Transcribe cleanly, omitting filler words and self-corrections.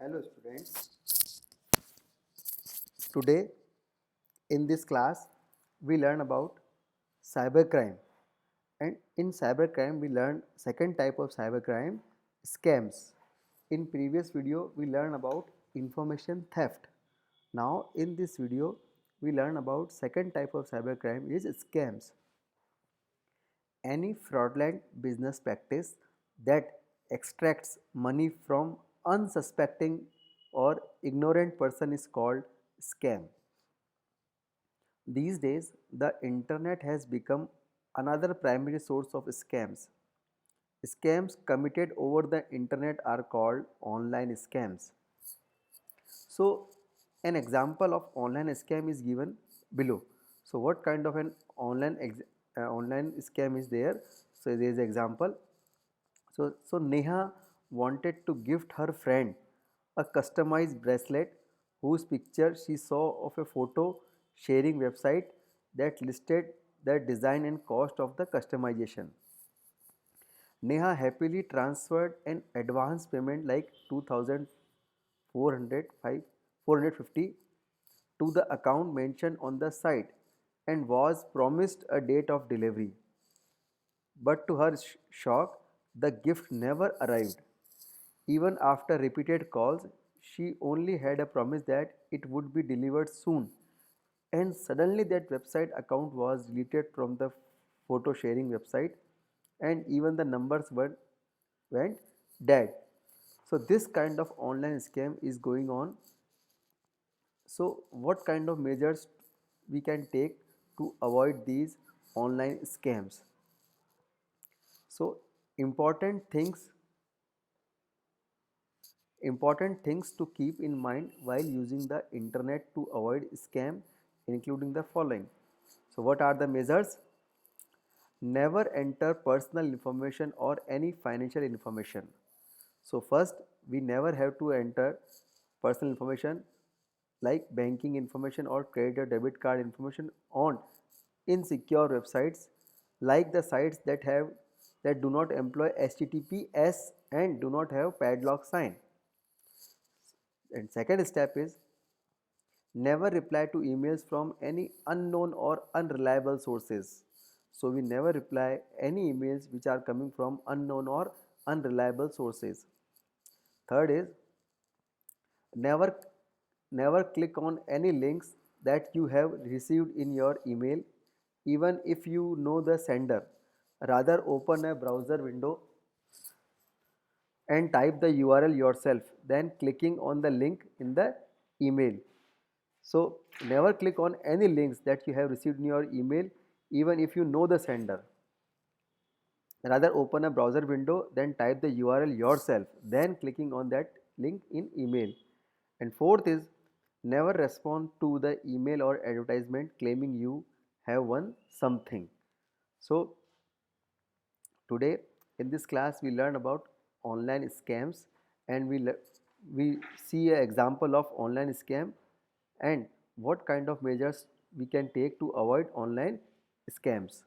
Hello students. Today in this class we learn about cybercrime, and in cybercrime we learn second type of cybercrime, scams. In previous video we learn about information theft. Now in this video we learn about second type of cybercrime is scams. Any fraudulent business practice that extracts money from unsuspecting or ignorant person is called scam. These days, the internet has become another primary source of scams. Scams committed over the internet are called online scams. So, an example of online scam is given below. So, what kind of an online scam is there? So, there is example. So Neha wanted to gift her friend a customized bracelet whose picture she saw of a photo sharing website that listed the design and cost of the customization. Neha happily transferred an advance payment like 2450 to the account mentioned on the site and was promised a date of delivery. But to her shock, the gift never arrived. Even after repeated calls, she only had a promise that it would be delivered soon. And suddenly, that website account was deleted from the photo sharing website, and even the numbers went dead. So, this kind of online scam is going on. So, what kind of measures we can take to avoid these online scams? So, important things Important things to keep in mind while using the internet to avoid scam, including the following. So what are the measures? Never enter personal information or any financial information. So first, we never have to enter personal information like banking information or credit or debit card information on insecure websites, like the sites that do not employ HTTPS and do not have padlock sign. And second step is never reply to emails from any unknown or unreliable sources. So we never reply any emails which are coming from unknown or unreliable sources. Third is never never click on any links that you have received in your email, even if you know the sender. Rather open a browser window and type the URL yourself, then clicking on the link in the email. So never click on any links that you have received in your email, even if you know the sender. Rather open a browser window, then type the URL yourself, then clicking on that link in email. And fourth is never respond to the email or advertisement claiming you have won something. So today in this class we learn about online scams, and we see an example of online scam and what kind of measures we can take to avoid online scams.